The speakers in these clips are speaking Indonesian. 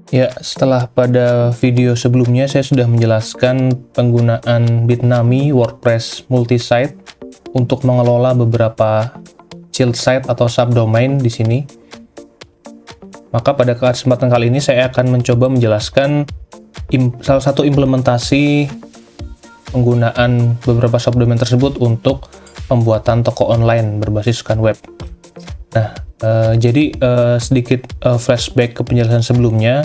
Ya, setelah pada video sebelumnya saya sudah menjelaskan penggunaan Bitnami WordPress multi-site untuk mengelola beberapa child site atau subdomain di sini. Maka pada kesempatan kali ini saya akan mencoba menjelaskan salah satu implementasi penggunaan beberapa subdomain tersebut untuk pembuatan toko online berbasiskan web. Nah, jadi sedikit flashback ke penjelasan sebelumnya.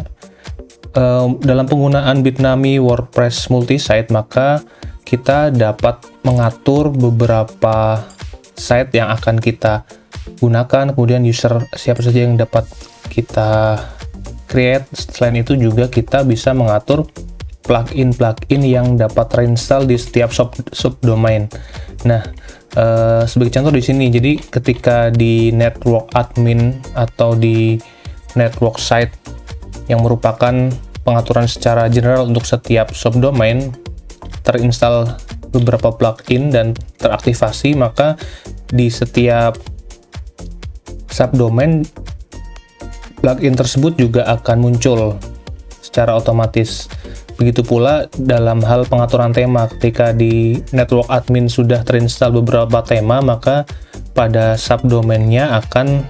Dalam penggunaan Bitnami WordPress multi-site, maka kita dapat mengatur beberapa site yang akan kita gunakan, kemudian user siapa saja yang dapat kita create. Selain itu juga kita bisa mengatur plugin yang dapat terinstall di setiap subdomain. Nah, sebagai contoh di sini, jadi ketika di network admin atau di network site yang merupakan pengaturan secara general untuk setiap subdomain, terinstall beberapa plugin dan teraktivasi, maka di setiap subdomain plugin tersebut juga akan muncul secara otomatis. Begitu pula dalam hal pengaturan tema, ketika di network admin sudah terinstall beberapa tema, maka pada subdomainnya akan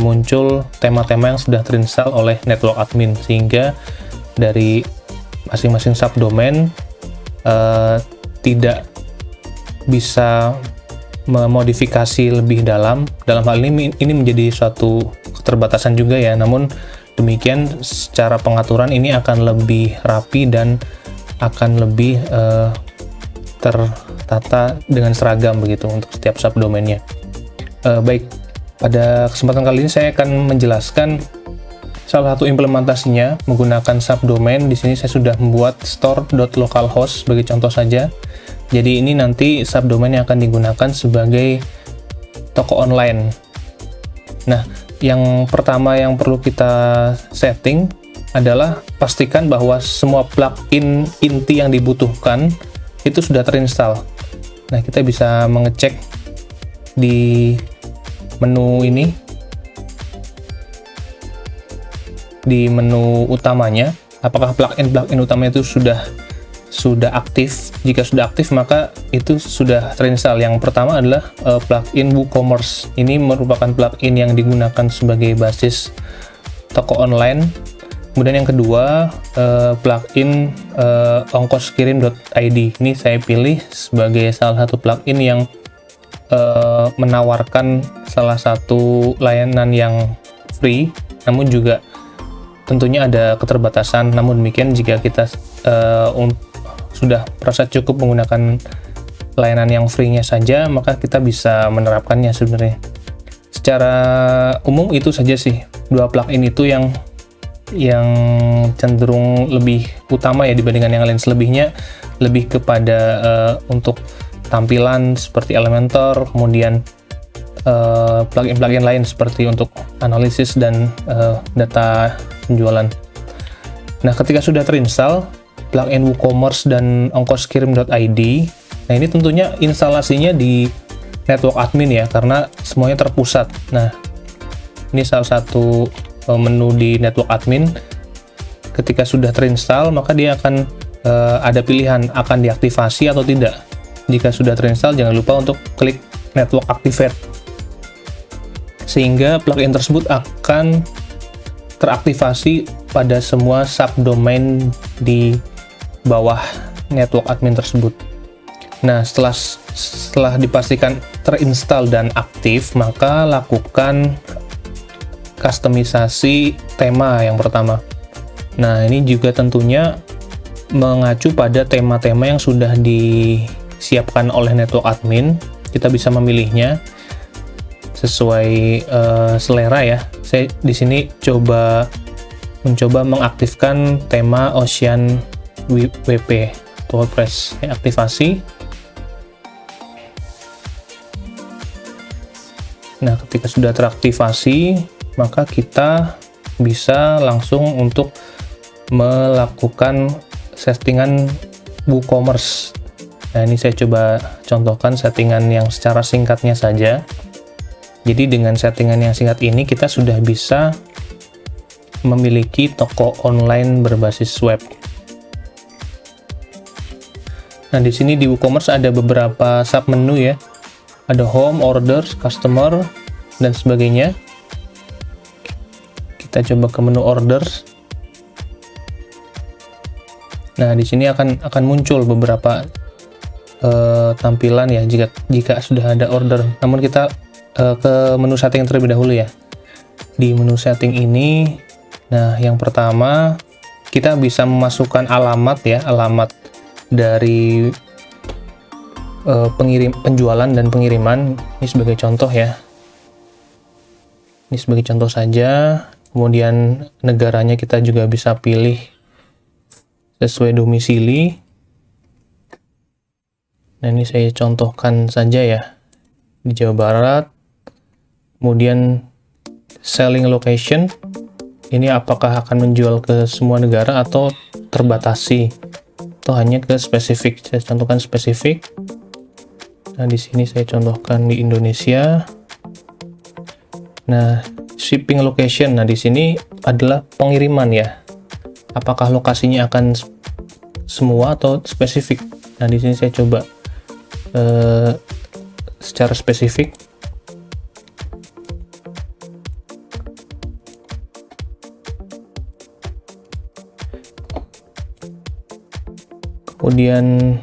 muncul tema-tema yang sudah terinstall oleh network admin, sehingga dari masing-masing subdomain tidak bisa memodifikasi lebih dalam hal ini menjadi suatu keterbatasan juga ya. Namun demikian, secara pengaturan ini akan lebih rapi dan akan lebih tertata dengan seragam begitu untuk setiap subdomainnya. Baik, pada kesempatan kali ini saya akan menjelaskan salah satu implementasinya menggunakan subdomain. Di sini saya sudah membuat store.localhost sebagai contoh saja. Jadi ini nanti subdomain yang akan digunakan sebagai toko online. Nah, yang pertama yang perlu kita setting adalah pastikan bahwa semua plugin inti yang dibutuhkan itu sudah terinstall. Nah, kita bisa mengecek di menu ini, di menu utamanya, apakah plugin utamanya itu sudah aktif. Jika sudah aktif, maka itu sudah terinstall. Yang pertama adalah plugin WooCommerce. Ini merupakan plugin yang digunakan sebagai basis toko online. Kemudian yang kedua, plugin ongkoskirim.id. Ini saya pilih sebagai salah satu plugin yang menawarkan salah satu layanan yang free, namun juga tentunya ada keterbatasan. Namun demikian, jika kita sudah merasa cukup menggunakan layanan yang free-nya saja, maka kita bisa menerapkannya sebenarnya. Secara umum itu saja sih, dua plugin itu yang cenderung lebih utama ya dibandingkan yang lain. Selebihnya lebih kepada untuk tampilan seperti Elementor, kemudian plugin lain seperti untuk analisis dan data penjualan. Nah, ketika sudah terinstall plugin WooCommerce dan ongkoskirim.id, nah ini tentunya instalasinya di network admin ya, karena semuanya terpusat. Nah, ini salah satu menu di network admin. Ketika sudah terinstall, maka dia akan ada pilihan akan diaktifasi atau tidak. Jika sudah terinstall, jangan lupa untuk klik network activate, sehingga plugin tersebut akan teraktivasi pada semua subdomain di bawah network admin tersebut. Nah, setelah dipastikan terinstall dan aktif, maka lakukan kustomisasi tema yang pertama. Nah, ini juga tentunya mengacu pada tema-tema yang sudah disiapkan oleh network admin. Kita bisa memilihnya sesuai selera ya. Saya di sini mencoba mengaktifkan tema Ocean WP WordPress. Saya aktivasi. Nah, ketika sudah teraktivasi, maka kita bisa langsung untuk melakukan settingan WooCommerce. Nah, ini saya coba contohkan settingan yang secara singkatnya saja. Jadi dengan settingan yang singkat ini kita sudah bisa memiliki toko online berbasis web. Nah, di sini di WooCommerce ada beberapa submenu ya. Ada home, orders, customer, dan sebagainya. Kita coba ke menu orders. Nah, di sini akan muncul beberapa tampilan ya jika sudah ada order. Namun kita ke menu setting terlebih dahulu ya. Di menu setting ini, nah yang pertama kita bisa memasukkan alamat ya, alamat dari penjualan dan pengiriman. Ini sebagai contoh ya. Ini sebagai contoh saja. Kemudian negaranya kita juga bisa pilih sesuai domisili. Nah, ini saya contohkan saja ya, di Jawa Barat. Kemudian selling location, ini apakah akan menjual ke semua negara atau terbatasi, atau hanya ke spesifik. Saya contohkan spesifik. Nah, di sini saya contohkan di Indonesia. Nah, shipping location, nah di sini adalah pengiriman ya. Apakah lokasinya akan semua atau spesifik? Nah, di sini saya coba secara spesifik. Kemudian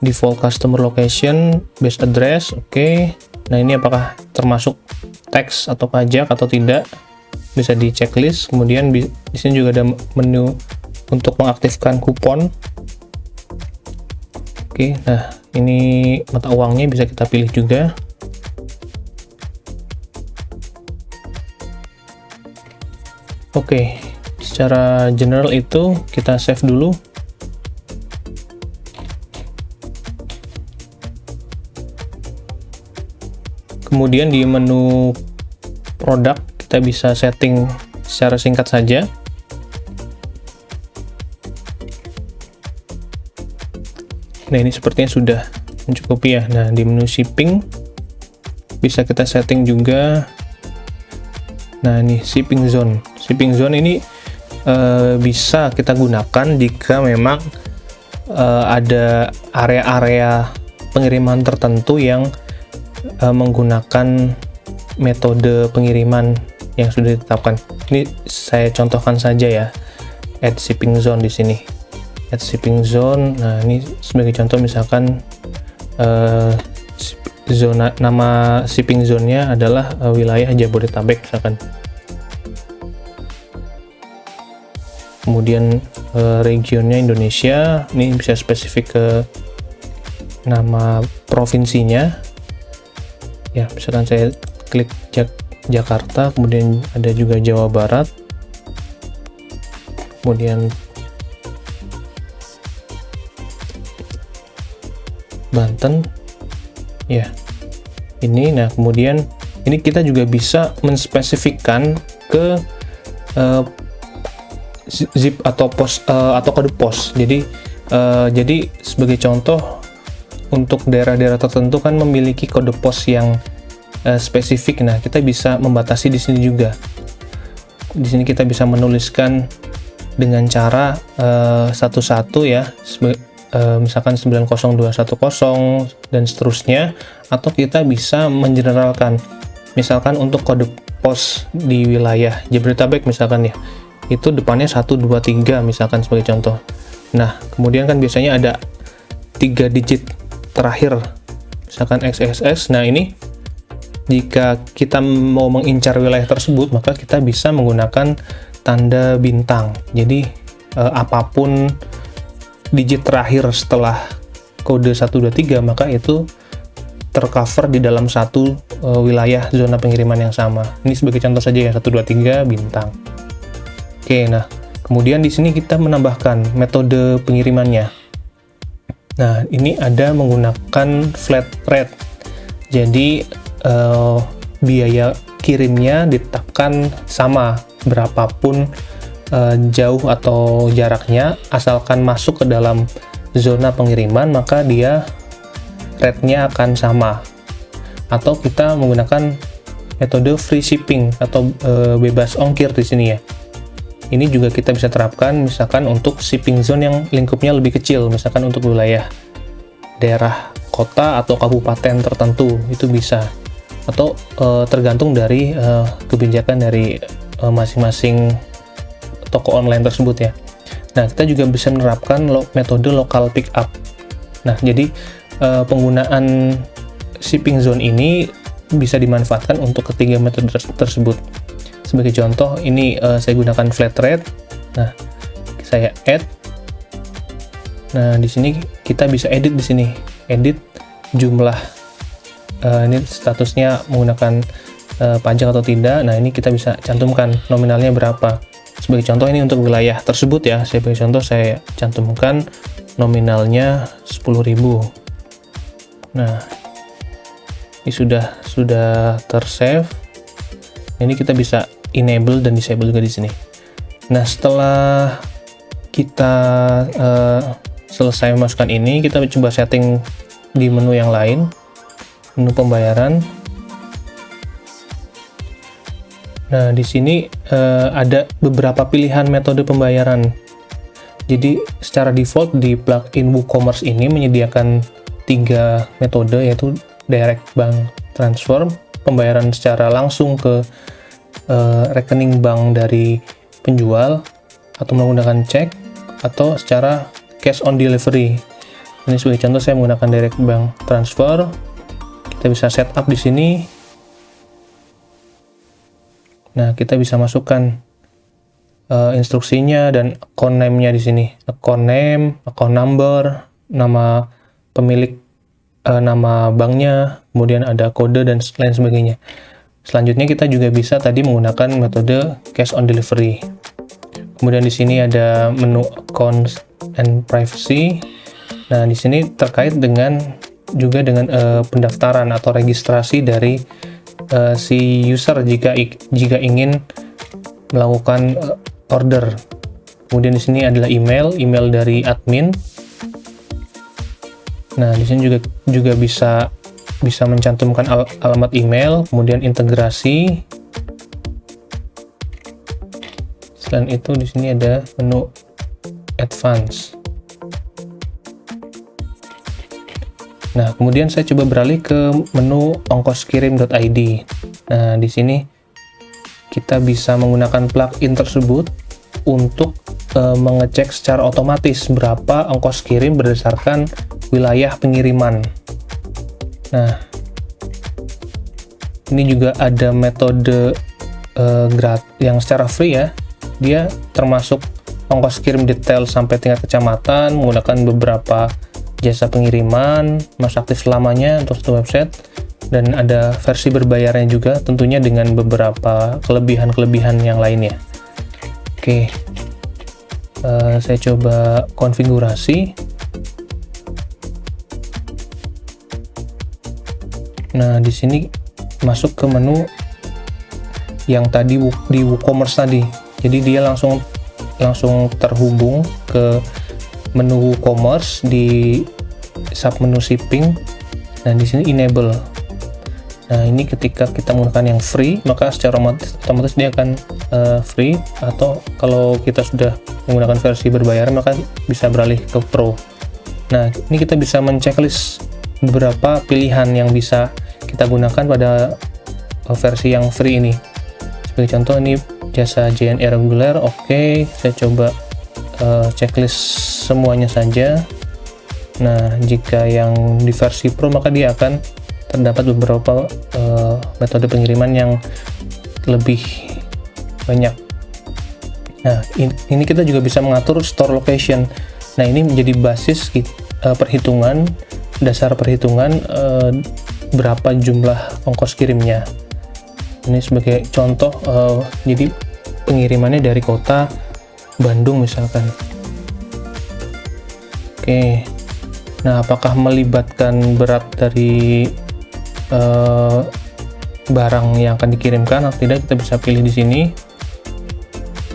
default customer location, base address, oke. Nah, ini apakah termasuk tax atau pajak atau tidak? Bisa di checklist. Kemudian di sini juga ada menu untuk mengaktifkan kupon. Oke, nah ini mata uangnya bisa kita pilih juga. Oke, secara general itu kita save dulu. Kemudian di menu produk kita bisa setting secara singkat saja. Nah, ini sepertinya sudah mencukupi ya. Nah, di menu shipping bisa kita setting juga. Nah, ini shipping zone. Shipping zone ini bisa kita gunakan jika memang ada area-area pengiriman tertentu yang menggunakan metode pengiriman yang sudah ditetapkan. Ini saya contohkan saja ya. Add shipping zone di sini. Add shipping zone. Nah, ini sebagai contoh misalkan zona, nama shipping zone-nya adalah wilayah Jabodetabek misalkan. Kemudian regionnya Indonesia. Ini bisa spesifik ke nama provinsinya. Ya, misalkan saya klik Jakarta, kemudian ada juga Jawa Barat. Kemudian Banten ya, ini. Nah, kemudian ini kita juga bisa menspesifikkan ke zip atau pos atau kode pos. Jadi sebagai contoh, untuk daerah-daerah tertentu kan memiliki kode pos yang spesifik. Nah, kita bisa membatasi di sini juga. Di sini kita bisa menuliskan dengan cara satu-satu ya, misalkan 90210 dan seterusnya, atau kita bisa mengeneralkan. Misalkan untuk kode pos di wilayah Jabodetabek misalkan ya, itu depannya 123 misalkan sebagai contoh. Nah, kemudian kan biasanya ada 3 digit terakhir, misalkan XXX. Nah, ini jika kita mau mengincar wilayah tersebut, maka kita bisa menggunakan tanda bintang. Jadi apapun digit terakhir setelah kode 123, maka itu tercover di dalam satu wilayah zona pengiriman yang sama. Ini sebagai contoh saja ya, 123 bintang. Oke, nah kemudian di sini kita menambahkan metode pengirimannya. Nah, ini ada menggunakan flat rate. Jadi biaya kirimnya ditetapkan sama berapapun jauh atau jaraknya, asalkan masuk ke dalam zona pengiriman, maka dia rate-nya akan sama. Atau kita menggunakan metode free shipping atau bebas ongkir di sini ya. ini juga kita bisa terapkan misalkan untuk shipping zone yang lingkupnya lebih kecil, misalkan untuk wilayah daerah kota atau kabupaten tertentu, itu bisa. Atau tergantung dari kebijakan dari masing-masing toko online tersebut ya. Nah, kita juga bisa menerapkan metode local pickup. Nah, jadi penggunaan shipping zone ini bisa dimanfaatkan untuk ketiga metode tersebut. Sebagai contoh, ini saya gunakan flat rate. Nah, saya add. Nah, di sini kita bisa edit di sini. Edit jumlah ini statusnya menggunakan pajak atau tidak. Nah, ini kita bisa cantumkan nominalnya berapa. Sebagai contoh ini untuk wilayah tersebut ya, sebagai contoh saya cantumkan nominalnya 10.000. Nah, ini sudah tersave. Ini kita bisa enable dan disable juga di sini. Nah, setelah kita selesai memasukkan ini, kita coba setting di menu yang lain, menu pembayaran. Nah, di sini ada beberapa pilihan metode pembayaran. Jadi, secara default di plugin WooCommerce ini menyediakan 3 metode, yaitu direct bank transfer, pembayaran secara langsung ke rekening bank dari penjual, atau menggunakan cek, atau secara cash on delivery. Ini sebagai contoh saya menggunakan direct bank transfer. Kita bisa setup di sini. Nah, kita bisa masukkan instruksinya dan account name-nya di sini. Account name, account number, nama pemilik, nama banknya, kemudian ada kode dan lain sebagainya. Selanjutnya kita juga bisa tadi menggunakan metode cash on delivery. Kemudian di sini ada menu accounts and privacy. Nah, di sini terkait dengan pendaftaran atau registrasi dari si user jika ingin melakukan order. Kemudian di sini adalah email dari admin. Nah, di sini juga bisa mencantumkan alamat email, kemudian integrasi. Selain itu di sini ada menu advance. Nah, kemudian saya coba beralih ke menu ongkoskirim.id. Nah, di sini kita bisa menggunakan plugin tersebut untuk mengecek secara otomatis berapa ongkos kirim berdasarkan wilayah pengiriman. Nah, ini juga ada metode yang secara free ya. Dia termasuk ongkos kirim detail sampai tingkat kecamatan, menggunakan beberapa jasa pengiriman, masa aktif selamanya untuk satu website, dan ada versi berbayarnya juga, tentunya dengan beberapa kelebihan-kelebihan yang lainnya. Oke, saya coba konfigurasi. Nah, di sini masuk ke menu yang tadi di WooCommerce tadi. Jadi dia langsung terhubung ke menu WooCommerce di submenu shipping. Nah, di sini enable. Nah, ini ketika kita menggunakan yang free, maka secara otomatis dia akan free, atau kalau kita sudah menggunakan versi berbayar maka bisa beralih ke pro. Nah, ini kita bisa men-checklist beberapa pilihan yang bisa kita gunakan pada versi yang free ini. Sebagai contoh, ini jasa JNE reguler. Oke, saya coba checklist semuanya saja. Nah, jika yang di versi pro maka dia akan terdapat beberapa metode pengiriman yang lebih banyak. Nah, ini kita juga bisa mengatur store location. Nah, ini menjadi basis dasar perhitungan berapa jumlah ongkos kirimnya. Ini sebagai contoh, jadi pengirimannya dari kota Bandung misalkan. Oke, nah apakah melibatkan berat dari barang yang akan dikirimkan atau tidak, kita bisa pilih di sini.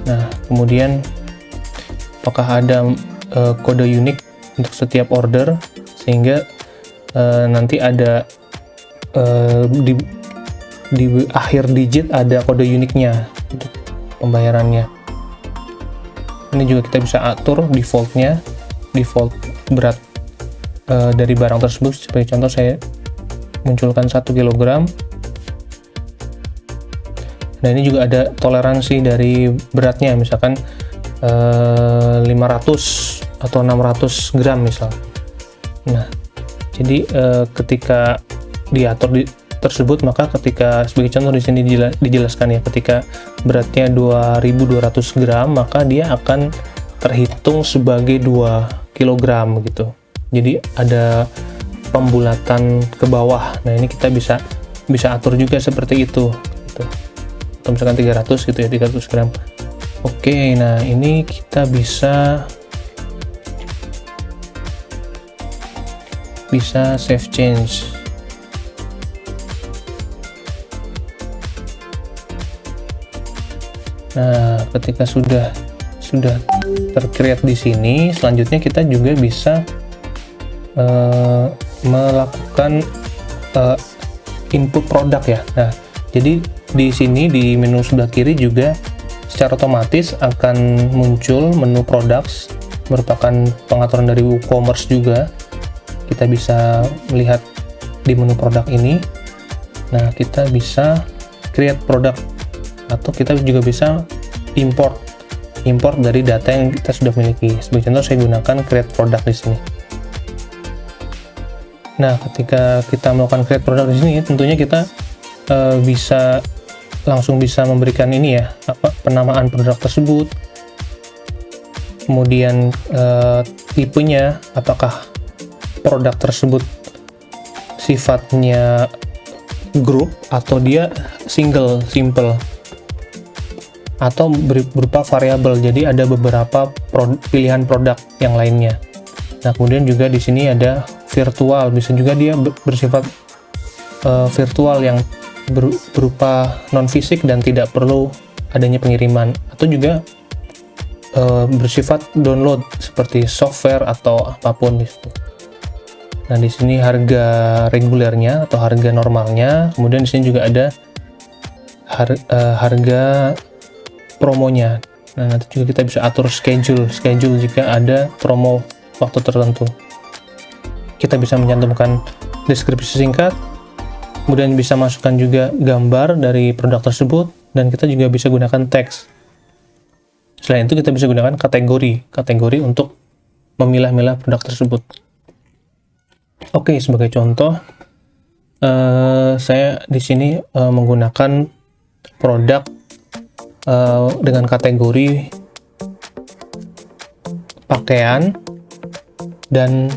Nah, kemudian apakah ada kode unik untuk setiap order, sehingga nanti ada di akhir digit ada kode uniknya untuk pembayarannya. Ini juga kita bisa atur defaultnya, default berat dari barang tersebut. Sebagai contoh saya munculkan 1 kg. Nah, ini juga ada toleransi dari beratnya, misalkan 500 atau 600 gram misal. Nah, jadi ketika diatur tersebut, maka ketika sebagai contoh di sini dijelaskan ya, ketika beratnya 2200 gram, maka dia akan terhitung sebagai 2 kg gitu. Jadi ada pembulatan ke bawah. Nah, ini kita bisa atur juga seperti itu gitu. Atau misalkan 300 gitu ya, 300 gram. Oke, nah ini kita bisa save change. Nah, ketika sudah tercreate di sini, selanjutnya kita juga bisa melakukan input produk ya. Nah, jadi di sini di menu sebelah kiri juga secara otomatis akan muncul menu products, merupakan pengaturan dari WooCommerce juga. Kita bisa melihat di menu produk ini. Nah, kita bisa create product, atau kita juga bisa import dari data yang kita sudah miliki. Sebagai contoh, saya gunakan create product di sini. Nah, ketika kita melakukan create product di sini, tentunya kita langsung bisa memberikan ini ya, penamaan produk tersebut, kemudian tipenya, apakah produk tersebut sifatnya grup atau dia simple, atau berupa variabel. Jadi ada beberapa pilihan produk yang lainnya. Nah, kemudian juga di sini ada virtual, bisa juga dia bersifat virtual yang berupa non fisik dan tidak perlu adanya pengiriman, atau juga bersifat download seperti software atau apapun di situ. Nah, di sini harga regulernya atau harga normalnya, kemudian di sini juga ada harga promonya. Nah, nanti juga kita bisa atur schedule jika ada promo waktu tertentu. Kita bisa mencantumkan deskripsi singkat, kemudian bisa masukkan juga gambar dari produk tersebut, dan kita juga bisa gunakan teks. Selain itu, kita bisa gunakan kategori untuk memilah-milah produk tersebut. Oke, sebagai contoh, saya di sini menggunakan produk dengan kategori pakaian dan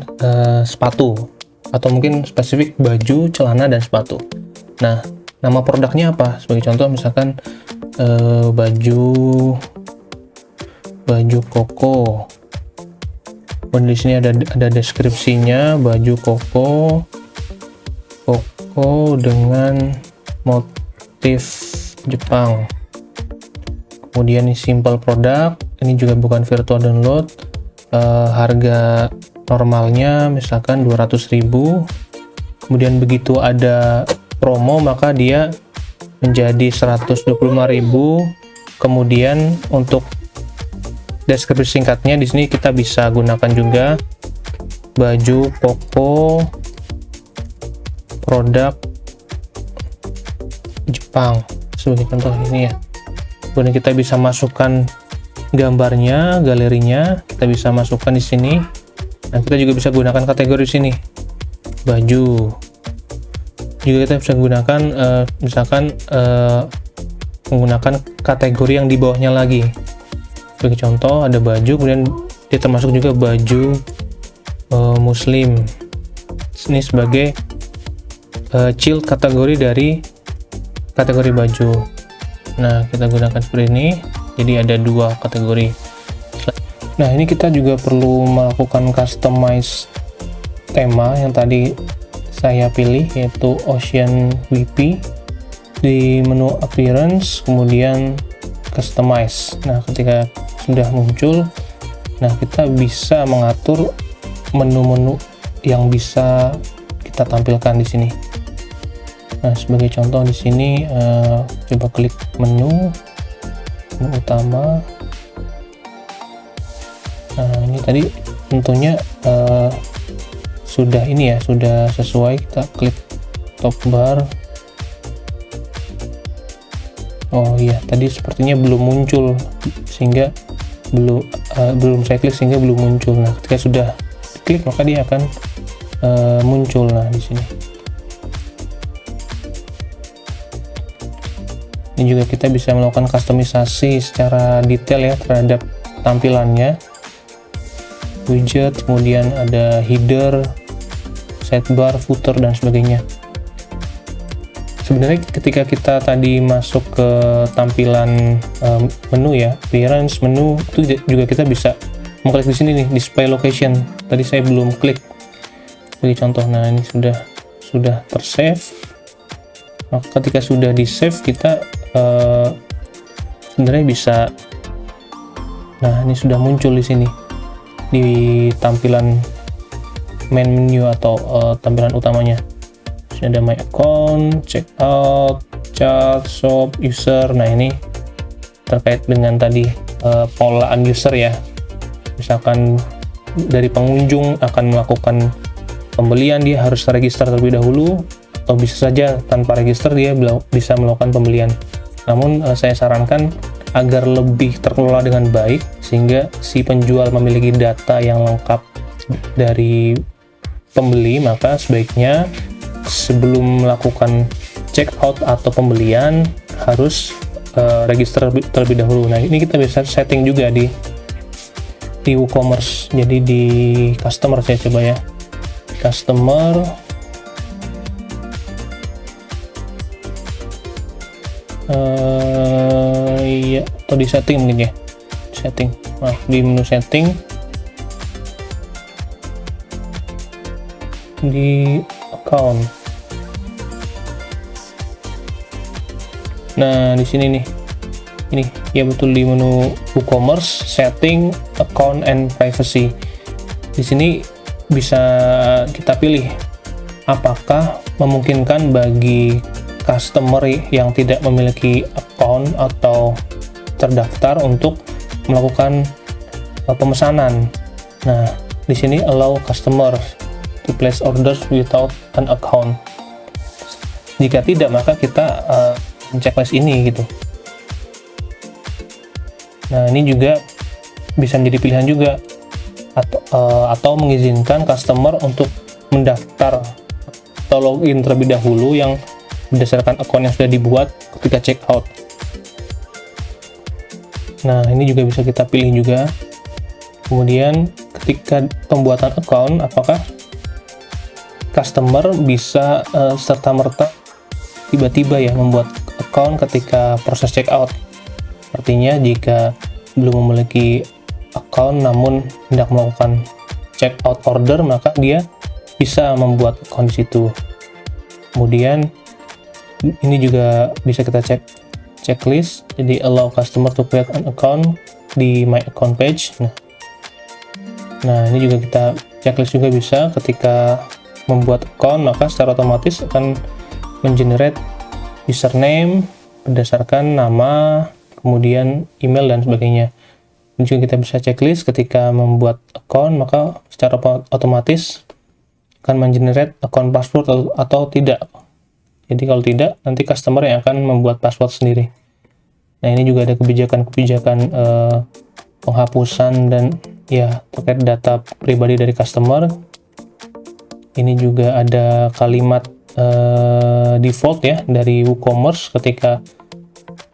sepatu, atau mungkin spesifik baju, celana, dan sepatu. Nah, nama produknya apa? Sebagai contoh, misalkan baju koko. Dan di sini ada deskripsinya, baju koko dengan motif Jepang. Kemudian ini simple product, ini juga bukan virtual download. Harga normalnya misalkan 200.000. Kemudian begitu ada promo, maka dia menjadi 125.000. Kemudian untuk deskripsi singkatnya di sini kita bisa gunakan juga baju koko produk Jepang sebagai contoh ini ya. Kemudian kita bisa masukkan gambarnya, galerinya, kita bisa masukkan di sini. Dan kita juga bisa gunakan kategori di sini, baju. Juga kita bisa gunakan misalkan menggunakan kategori yang di bawahnya lagi. Sebagai contoh ada baju, kemudian dia termasuk juga baju muslim. Ini sebagai child kategori dari kategori baju. Nah, kita gunakan seperti ini. Jadi ada 2 kategori. Nah, ini kita juga perlu melakukan customize tema yang tadi saya pilih, yaitu Ocean VP. Di menu appearance, kemudian customize. Nah, ketika sudah muncul, nah kita bisa mengatur menu-menu yang bisa kita tampilkan di sini. Nah, sebagai contoh di sini coba klik menu utama. Nah, ini tadi tentunya sudah ini ya, sudah sesuai. Kita klik top bar. Oh iya, tadi sepertinya belum muncul, sehingga belum saya klik sehingga belum muncul. Nah, ketika sudah klik maka dia akan muncul. Nah, di sini ini juga kita bisa melakukan kustomisasi secara detail ya terhadap tampilannya, widget, kemudian ada header, sidebar, footer, dan sebagainya. Sebenarnya ketika kita tadi masuk ke tampilan menu ya, appearance menu, itu juga kita bisa mengklik di sini nih, display location. Tadi saya belum klik sebagai contoh. Nah, ini sudah tersave. Maka ketika sudah di save, kita sebenarnya bisa, nah ini sudah muncul di sini di tampilan main menu atau tampilan utamanya. Ini ada my account, checkout, chart, shop, user. Nah, ini terkait dengan tadi pengelolaan user ya. Misalkan dari pengunjung akan melakukan pembelian, dia harus register terlebih dahulu, atau bisa saja tanpa register dia bisa melakukan pembelian. Namun saya sarankan agar lebih terkelola dengan baik, sehingga si penjual memiliki data yang lengkap dari pembeli, maka sebaiknya sebelum melakukan check out atau pembelian harus register terlebih dahulu. Nah, ini kita bisa setting juga di WooCommerce. Jadi di customer saya coba ya, customer, iya, atau di setting mungkin ya, setting. Nah, di menu setting, di account. Nah, di sini nih, ini ya betul, di menu WooCommerce, setting, account, and privacy. Di sini bisa kita pilih apakah memungkinkan bagi customer yang tidak memiliki account atau terdaftar untuk melakukan pemesanan. Nah, di sini allow customer to place orders without an account. Jika tidak, maka kita checklist ini gitu. Nah, ini juga bisa menjadi pilihan juga, atau mengizinkan customer untuk mendaftar atau login terlebih dahulu yang berdasarkan akun yang sudah dibuat ketika check out. Nah, ini juga bisa kita pilih juga. Kemudian ketika pembuatan account, apakah customer bisa serta-merta tiba-tiba ya membuat account ketika proses check out. Artinya jika belum memiliki account namun hendak melakukan check out order, maka dia bisa membuat account di situ. Kemudian ini juga bisa kita cek checklist, jadi allow customer to create an account di my account page. Nah, ini juga kita checklist juga bisa ketika membuat account, maka secara otomatis akan mengenerate username berdasarkan nama, kemudian email, dan sebagainya. Ini juga kita bisa checklist ketika membuat account, maka secara otomatis akan mengenerate account password atau tidak. Jadi kalau tidak, nanti customer yang akan membuat password sendiri. Nah, ini juga ada kebijakan-kebijakan penghapusan dan ya terkait data pribadi dari customer. Ini juga ada kalimat default ya dari WooCommerce ketika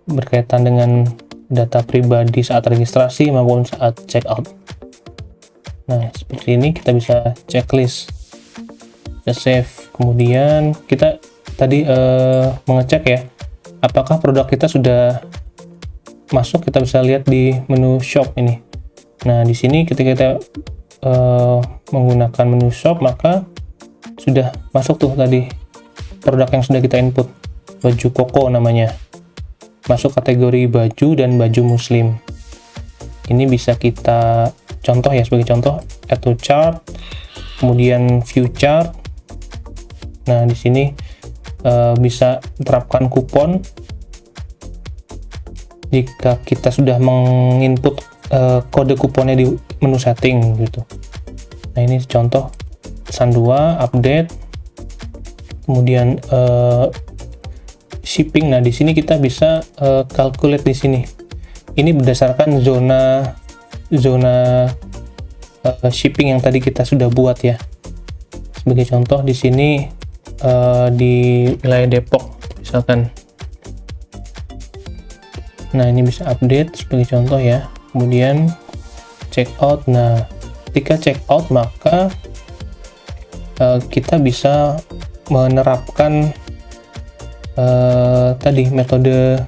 berkaitan dengan data pribadi saat registrasi maupun saat check out. Nah, seperti ini kita bisa checklist, kita save. Kemudian kita tadi mengecek ya apakah produk kita sudah masuk. Kita bisa lihat di menu shop ini. Nah, di sini ketika kita menggunakan menu shop, maka sudah masuk tuh tadi produk yang sudah kita input, baju koko namanya, masuk kategori baju dan baju muslim. Ini bisa kita contoh ya, sebagai contoh add to chart, kemudian view chart. Nah, di sini bisa terapkan kupon jika kita sudah menginput kode kuponnya di menu setting gitu. Nah ini contoh pesan 2 update, kemudian shipping. Nah di sini kita bisa calculate di sini. Ini berdasarkan zona shipping yang tadi kita sudah buat ya. Sebagai contoh di sini di wilayah Depok misalkan. Nah ini bisa update sebagai contoh ya. Kemudian checkout. Nah ketika checkout maka kita bisa menerapkan tadi metode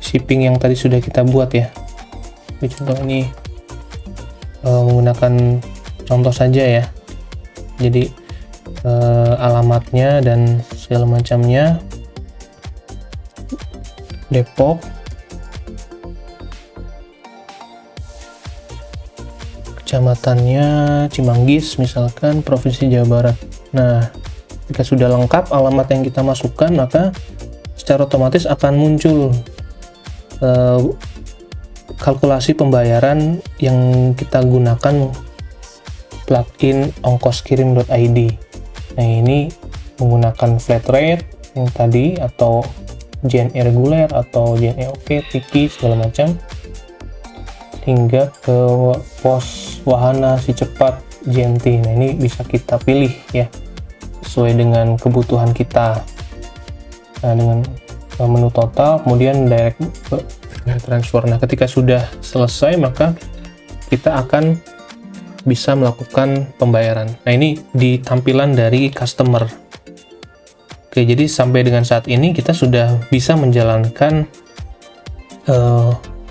shipping yang tadi sudah kita buat ya. Contoh ini menggunakan contoh saja ya. Jadi alamatnya dan segala macamnya Depok, kecamatannya Cimanggis misalkan, Provinsi Jawa Barat. Nah jika sudah lengkap alamat yang kita masukkan, maka secara otomatis akan muncul kalkulasi pembayaran yang kita gunakan plugin ongkoskirim.id. Nah ini menggunakan flat rate yang tadi, atau JNE reguler, atau JNE OK, Tiki, segala macam, hingga ke pos wahana si cepat JNT. Nah ini bisa kita pilih ya sesuai dengan kebutuhan kita. Nah dengan menu total, kemudian direct transfer. Nah ketika sudah selesai maka kita akan bisa melakukan pembayaran. Nah ini di tampilan dari customer. Oke, jadi sampai dengan saat ini kita sudah bisa menjalankan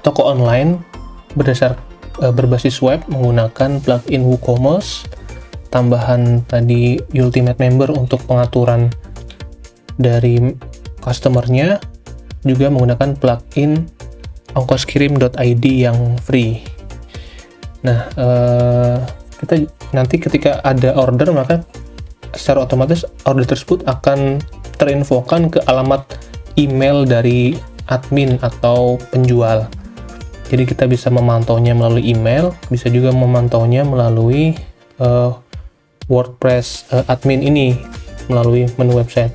toko online berbasis web menggunakan plugin WooCommerce, tambahan tadi Ultimate Member untuk pengaturan dari customernya, juga menggunakan plugin ongkoskirim.id yang free. Nah, kita nanti ketika ada order maka secara otomatis order tersebut akan terinfokan ke alamat email dari admin atau penjual. Jadi kita bisa memantaunya melalui email, bisa juga memantaunya melalui WordPress admin ini melalui menu website.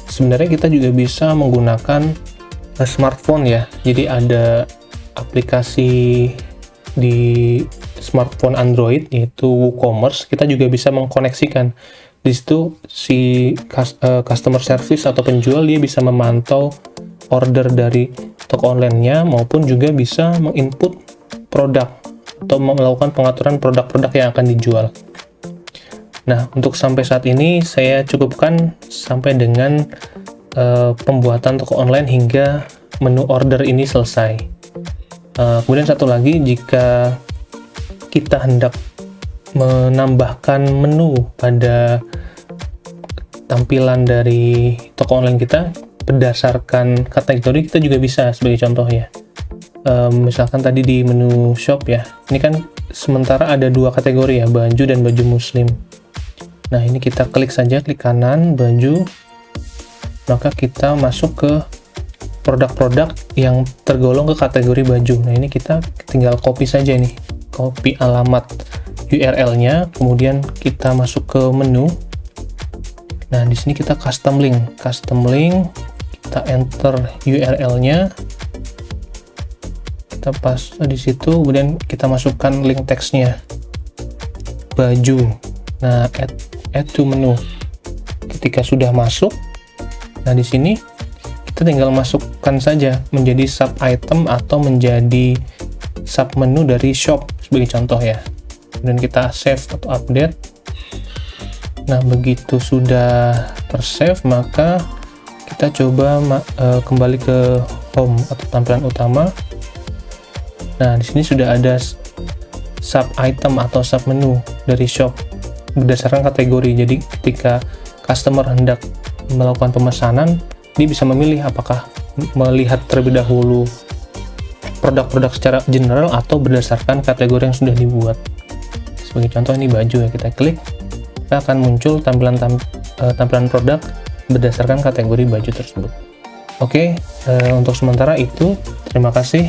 Sebenarnya kita juga bisa menggunakan smartphone ya. Jadi ada aplikasi di smartphone Android yaitu WooCommerce. Kita juga bisa mengkoneksikan. Di situ si customer service atau penjual dia bisa memantau order dari toko online-nya, maupun juga bisa menginput produk atau melakukan pengaturan produk-produk yang akan dijual. Nah, untuk sampai saat ini saya cukupkan sampai dengan pembuatan toko online hingga menu order ini selesai. Kemudian satu lagi, jika kita hendak menambahkan menu pada tampilan dari toko online kita berdasarkan kategori, kita juga bisa. Sebagai contoh ya, misalkan tadi di menu shop ya, ini kan sementara ada 2 kategori ya, baju dan baju muslim. Nah ini kita klik saja, klik kanan baju, maka kita masuk ke produk-produk yang tergolong ke kategori baju. Nah ini kita tinggal copy saja nih, copy alamat URL-nya, kemudian kita masuk ke menu. Nah, di sini kita custom link, kita enter URL-nya, kita paste di situ, kemudian kita masukkan link teksnya, baju. Nah, add to menu. Ketika sudah masuk, nah di sini kita tinggal masukkan saja menjadi sub item atau menjadi sub menu dari shop sebagai contoh ya. Dan kita save atau update. Nah begitu sudah tersave, maka kita coba kembali ke home atau tampilan utama. Nah di sini sudah ada sub item atau sub menu dari shop berdasarkan kategori. Jadi ketika customer hendak melakukan pemesanan, dia bisa memilih apakah melihat terlebih dahulu produk-produk secara general atau berdasarkan kategori yang sudah dibuat. Sebagai contoh ini baju ya, kita klik, maka akan muncul tampilan produk berdasarkan kategori baju tersebut. Oke, untuk sementara itu, terima kasih.